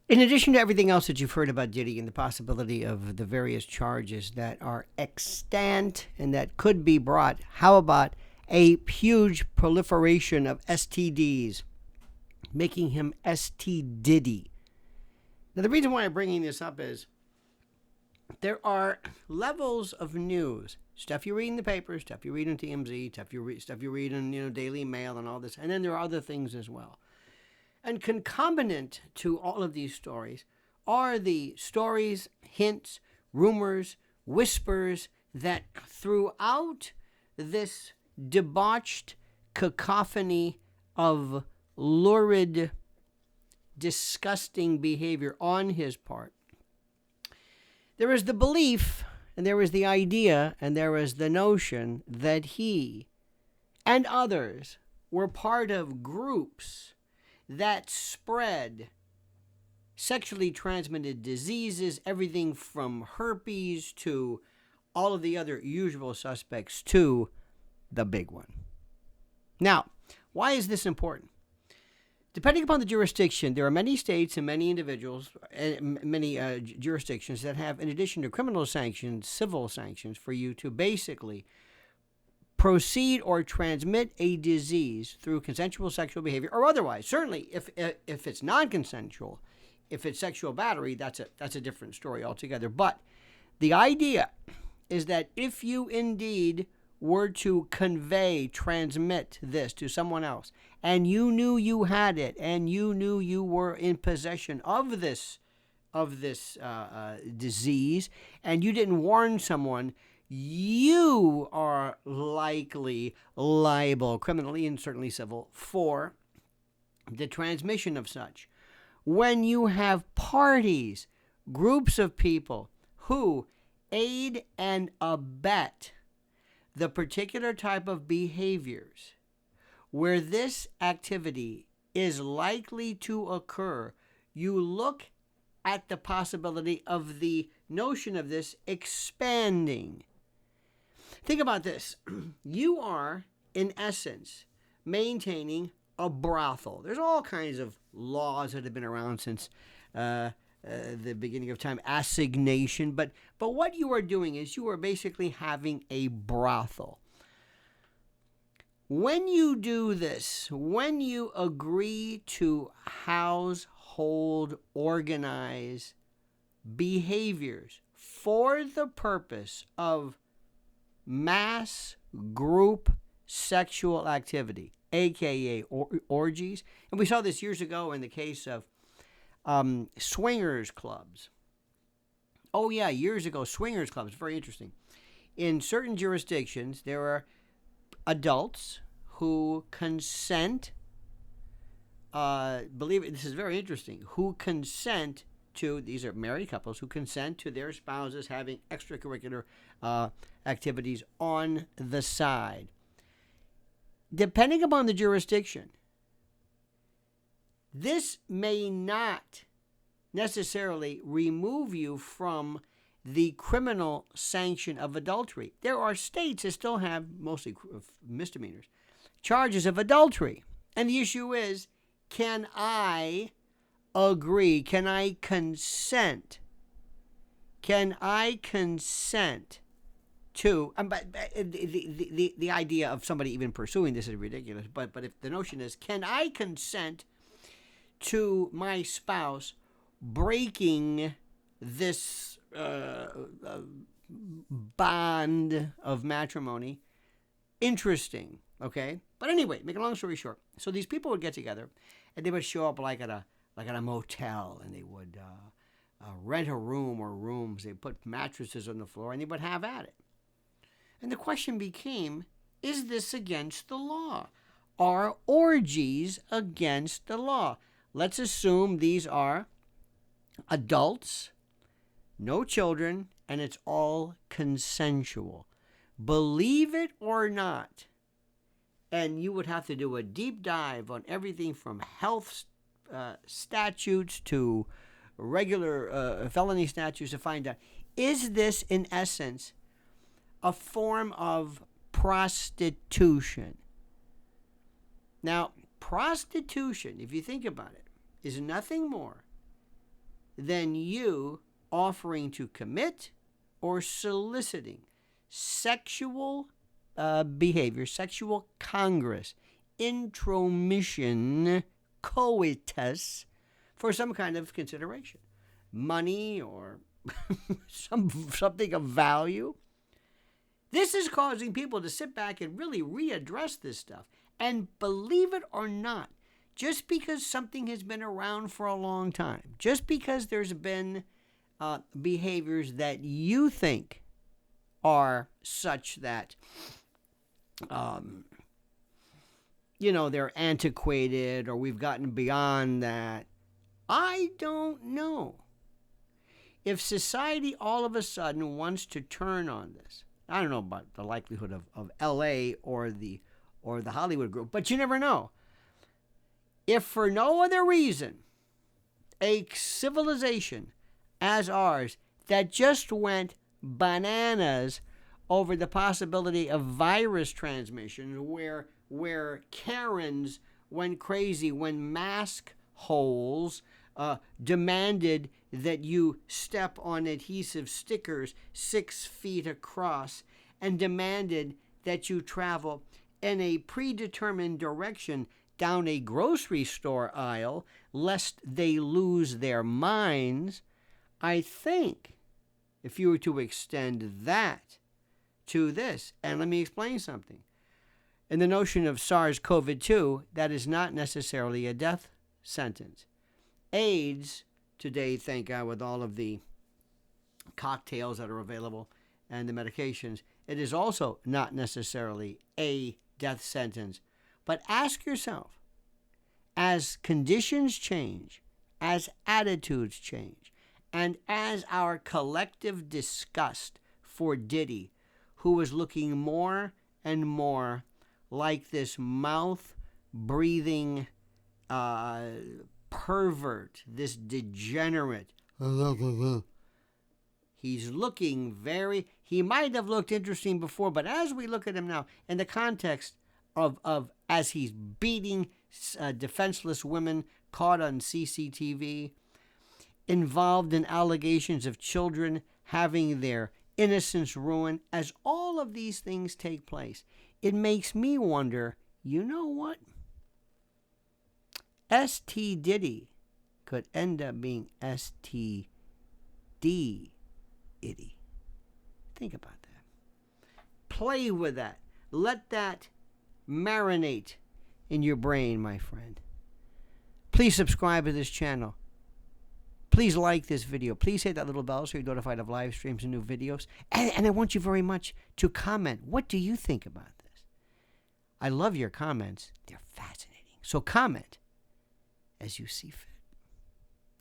In addition to everything else that you've heard about Diddy and the possibility of the various charges that are extant and that could be brought, how about a huge proliferation of STDs, making him STDiddy? Now, the reason why I'm bringing this up is there are levels of news, stuff you read in the papers, stuff you read on TMZ, stuff you read in Daily Mail and all this, and then there are other things as well. And concomitant to all of these stories are the stories, hints, rumors, whispers that throughout this debauched cacophony of lurid, disgusting behavior on his part, there is the belief, and there is the idea, and there is the notion that he and others were part of groups that spread sexually transmitted diseases, everything from herpes to all of the other usual suspects to the big one. Now, why is this important? Depending upon the jurisdiction, there are many states and many individuals, many jurisdictions that have, in addition to criminal sanctions, civil sanctions for you to basically proceed or transmit a disease through consensual sexual behavior or otherwise. Certainly, if it's non-consensual, if it's sexual battery, that's a different story altogether. But the idea is that if you indeed were to transmit this to someone else, and you knew you had it, and you knew you were in possession of this disease, and you didn't warn someone, you are likely liable, criminally and certainly civil, for the transmission of such. When you have parties, groups of people who aid and abet the particular type of behaviors where this activity is likely to occur, you look at the possibility of the notion of this expanding. Think about this. You are, in essence, maintaining a brothel. There's all kinds of laws that have been around since the beginning of time, assignation. But what you are doing is you are basically having a brothel. When you do this, when you agree to house, hold, organize behaviors for the purpose of mass group sexual activity, aka orgies, and we saw this years ago in the case of swingers clubs. Oh yeah, years ago, swingers clubs, very interesting. In certain jurisdictions, there are adults who consent, believe it, this is very interesting, who consent to, these are married couples who consent to their spouses having extracurricular activities on the side. Depending upon the jurisdiction, this may not necessarily remove you from the criminal sanction of adultery. There are states that still have, mostly misdemeanors, charges of adultery. And the issue is, can I agree? Can I consent? Can I consent to, but the idea of somebody even pursuing this is ridiculous, but if the notion is, can I consent to my spouse breaking this bond of matrimony? Interesting, okay? But anyway, make a long story short, so these people would get together, and they would show up like at a motel, and they would rent a room or rooms. They put mattresses on the floor, and they would have at it. And the question became, is this against the law? Are orgies against the law? Let's assume these are adults, no children, and it's all consensual. Believe it or not, and you would have to do a deep dive on everything from health statutes to regular felony statutes to find out, is this in essence a form of prostitution? Now, prostitution, if you think about it, is nothing more than you offering to commit or soliciting sexual behavior, sexual congress, intromission, coitus, for some kind of consideration, money or something of value. This is causing people to sit back and really readdress this stuff. And believe it or not, just because something has been around for a long time, just because there's been behaviors that you think are such that, they're antiquated or we've gotten beyond that, I don't know. If society all of a sudden wants to turn on this, I don't know about the likelihood of LA or the Hollywood group, but you never know. If for no other reason, a civilization as ours that just went bananas over the possibility of virus transmission, where Karens went crazy when mask holes demanded that you step on adhesive stickers 6 feet across and demanded that you travel in a predetermined direction down a grocery store aisle lest they lose their minds. I think if you were to extend that to this, and let me explain something. In the notion of SARS-CoV-2, that is not necessarily a death sentence. AIDS, today, thank God, with all of the cocktails that are available and the medications, it is also not necessarily a death sentence. But ask yourself, as conditions change, as attitudes change, and as our collective disgust for Diddy, who is looking more and more like this mouth-breathing pervert, this degenerate. He's looking he might have looked interesting before, but as we look at him now, in the context of as he's beating defenseless women caught on CCTV, involved in allegations of children having their innocence ruined, as all of these things take place, it makes me wonder, you know what? STDiddy could end up being STDiddy. Think about that. Play with that. Let that marinate in your brain, my friend. Please subscribe to this channel. Please like this video. Please hit that little bell so you're notified of live streams and new videos. And I want you very much to comment. What do you think about this? I love your comments. They're fascinating. So comment as you see fit.